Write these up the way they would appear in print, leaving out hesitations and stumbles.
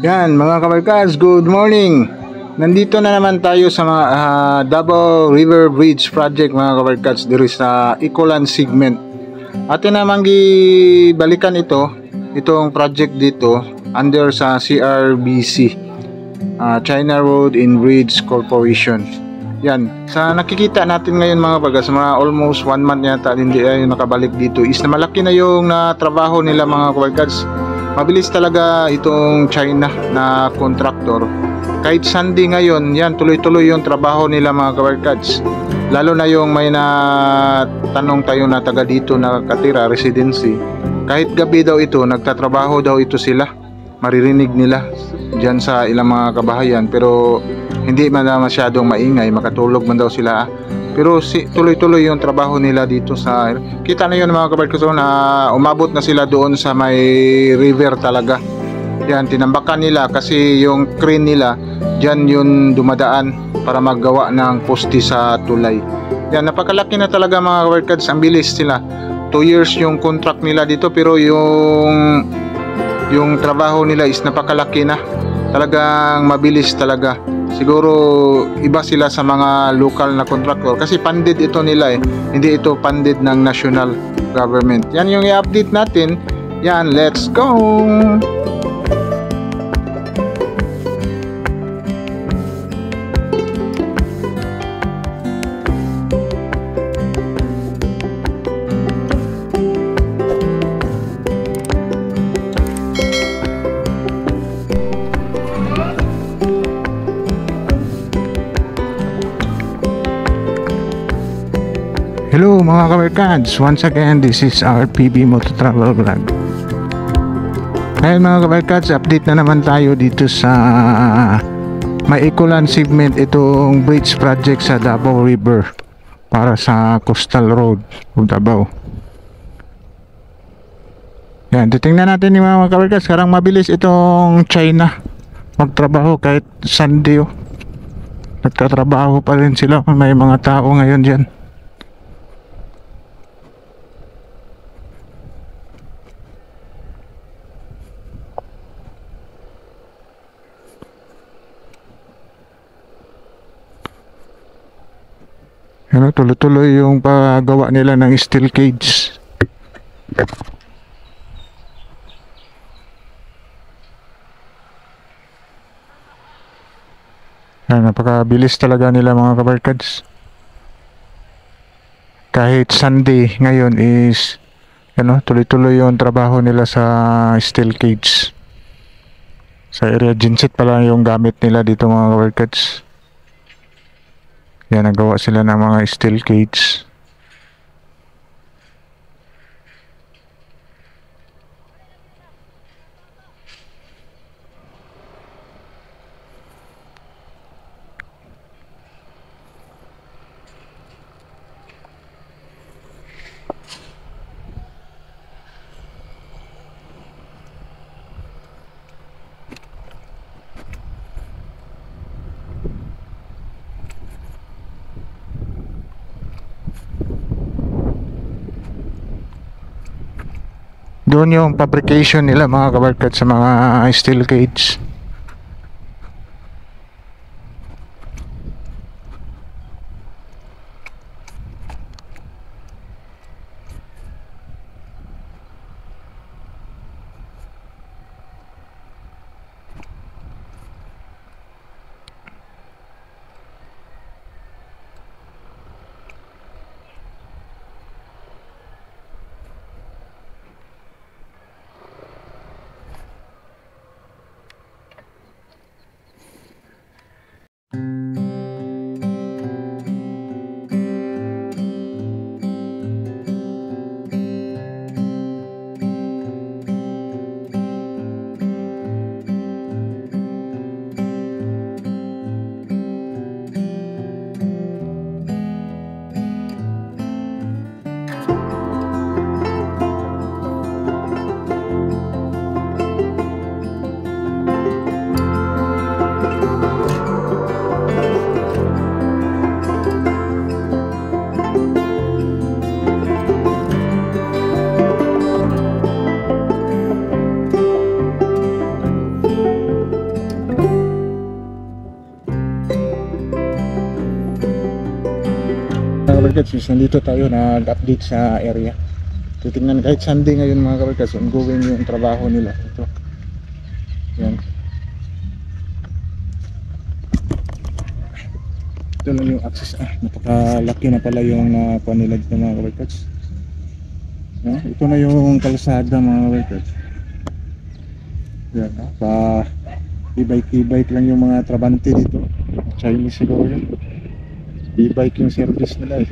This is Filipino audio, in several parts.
Yan mga kabarkas, good morning! Nandito na naman tayo sa mga Davao River Bridge Project mga kabarkas diri sa Icolan segment. Atin namang gibalikan itong project dito under sa CRBC, China Road and Bridge Corporation. Yan, sa nakikita natin ngayon mga kabarkas, mga almost 1 month yata hindi ay nakabalik dito, is na malaki na yung trabaho nila mga kabarkas. Mabilis talaga itong China na contractor. Kahit Sunday ngayon, yan tuloy-tuloy yung trabaho nila mga kabarkads. Lalo na yung may tanong tayo na taga dito na katira, residency. Kahit gabi daw ito, nagtatrabaho daw ito sila. Maririnig nila dyan sa ilang mga kabahayan. Pero hindi man na masyadong maingay, makatulog man daw sila. Pero tuloy-tuloy yung trabaho nila dito sa kita na yun mga kabarkas na umabot na sila doon sa may river talaga. Yan, tinambakan nila kasi yung crane nila dyan yun dumadaan para maggawa ng poste sa tulay. Yan, napakalaki na talaga mga kabarkas, ang bilis sila. 2 years yung contract nila dito pero yung trabaho nila is napakalaki na. Talagang mabilis talaga. Siguro iba sila sa mga local na contractor kasi funded ito nila hindi ito funded ng national government. Yan yung i-update natin. Yan, let's go! Hello mga kabarkads, once again this is our PB Moto Travel Vlog. Ngayon mga kabarkads, update na naman tayo dito sa may Icolan segment, itong bridge project sa Davao River para sa Coastal Road of Davao. Yan, titingnan natin yung mga kabarkads, karang mabilis itong China magtrabaho kahit Sunday. Nagtatrabaho pa rin sila, may mga tao ngayon dyan. Tuloy-tuloy yung paggawa nila ng steel cage. Napakabilis talaga nila mga kabarkads. Kahit Sunday ngayon is tuloy-tuloy yung trabaho nila sa steel cage. Sa area genset pala yung gamit nila dito mga kabarkads. Yan, nagawa sila ng mga steel cage. Doon yung fabrication nila mga kabarkad sa mga steel cage. kabarkats, nandito tayo nag-update sa area. Titingnan kahit Sunday ngayon mga kabarkats, ongoing yung trabaho nila. Ito. Yan. Ito lang yung access. Napakalaki na pala yung nakuha nila dito mga kabarkats. Ito na yung kalsada mga kabarkats. Yan. E-bike lang yung mga trabante dito. Chinese siguro yun. E-bike yung service nila eh.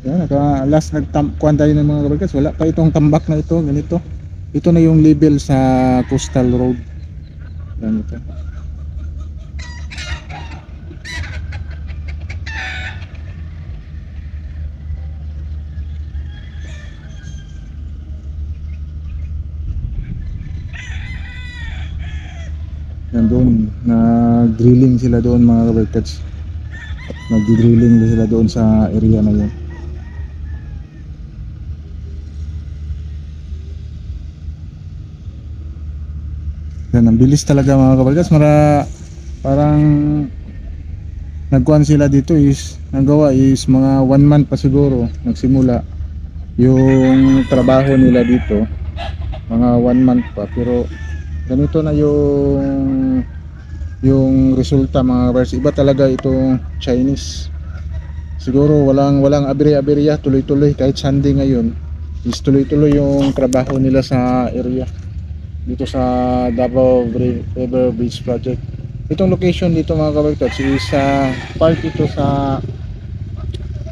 Yan, last nagkuhan tayo ng mga kabarkats, wala pa itong tambak na ito, ganito. Ito na yung level sa coastal road. Yan ito. Yan doon, nag-drilling sila doon mga kabarkats. Nag-drilling sila doon sa area na yun. Yan, ang bilis talaga mga kabarkats. Parang nagkuhan sila dito nagawa is mga 1 month pa siguro nagsimula yung trabaho nila dito, mga 1 month pa, pero ganito na yung resulta mga kabarkats. Iba talaga itong Chinese. Siguro walang aberya-aberya, tuloy-tuloy kahit Sunday ngayon is tuloy-tuloy yung trabaho nila sa area dito sa Davao River Bridge Project. Itong location dito mga kabarkats is part ito sa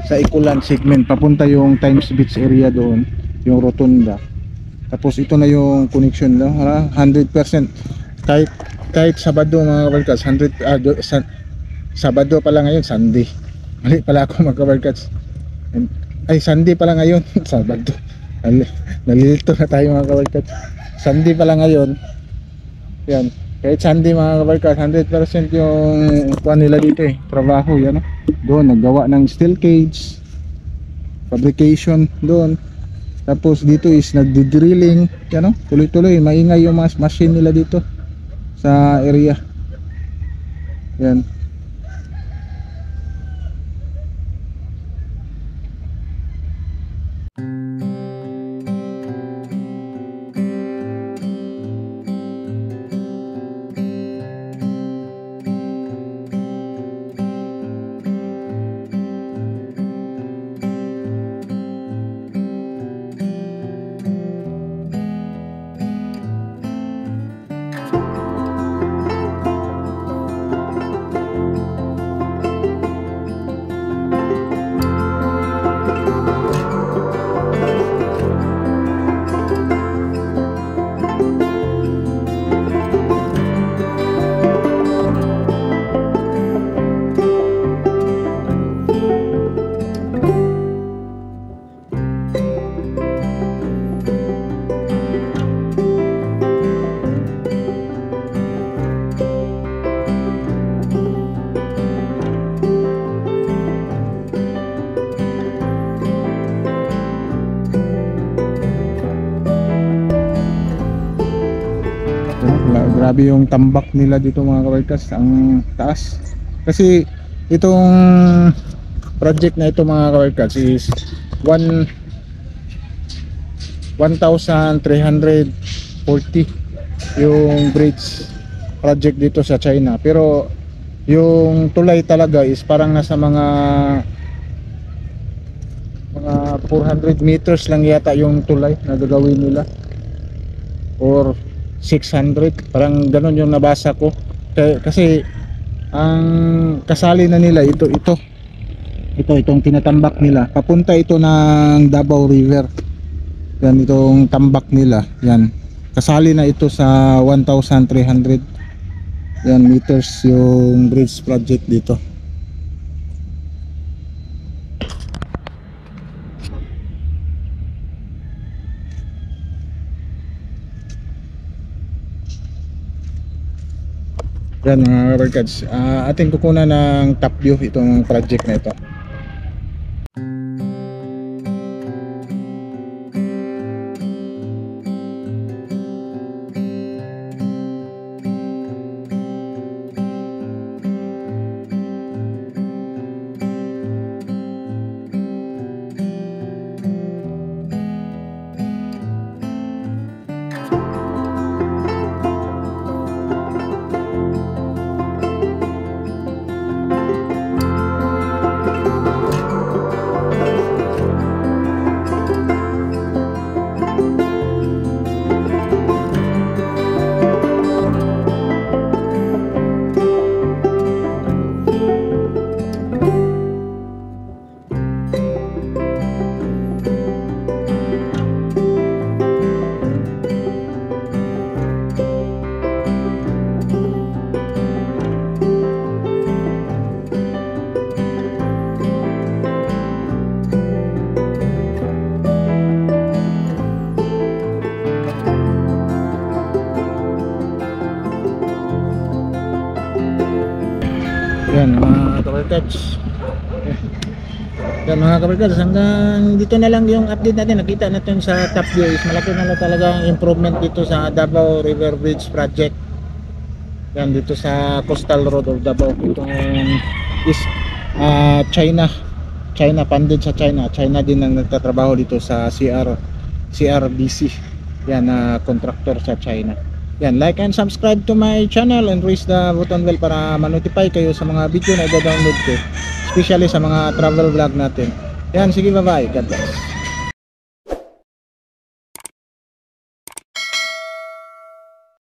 Ikulan segment, papunta yung Times Beach area doon, yung rotunda. Tapos ito na yung connection lang, 100%. Kahit Sabado mga kabarkats, Sabado pala ngayon, Sunday. Mali pala ako mga kabarkats. Ay, Sunday pala ngayon, Sabado. Nalilito na tayo mga kabarkats. Sunday pala ngayon. Yan. Kahit Sunday mga kabarkats, 100% yung kuha nila dito trabaho yan. Doon naggawa ng steel cage, fabrication doon. Tapos dito is nagdi-drilling, yan tuloy-tuloy, maingay yung mga machine nila dito sa area. Yan. Grabe yung tambak nila dito mga kabarkats, ang taas. Kasi itong project na ito mga kabarkats is 1,340 yung bridge project dito sa China. Pero yung tulay talaga is parang nasa mga 400 meters lang yata yung tulay na gagawin nila, or 600, parang ganun yung nabasa ko. Kasi ang kasali na nila itong tinatambak nila, papunta ito ng Davao River. Yan, itong tambak nila yan, kasali na ito sa 1,300 yan meters yung bridge project dito. Yan mga kabarkats, ating kukunan ng top view itong project na ito. Yan mga kabarkads. Yan mga kabarkads, hanggang dito na lang yung update natin. Nakita natin sa top view is malaki na talaga ang improvement dito sa Davao River Bridge Project. Yan dito sa Coastal Road of Davao. Itong is China, funded sa China. China din ang nagtatrabaho dito sa CRBC. Yan na contractor sa China. Yan, like and subscribe to my channel and raise the button bell para ma-notify kayo sa mga video na i-download ko, especially sa mga travel vlog natin. Yan, sige, bye bye, God bless.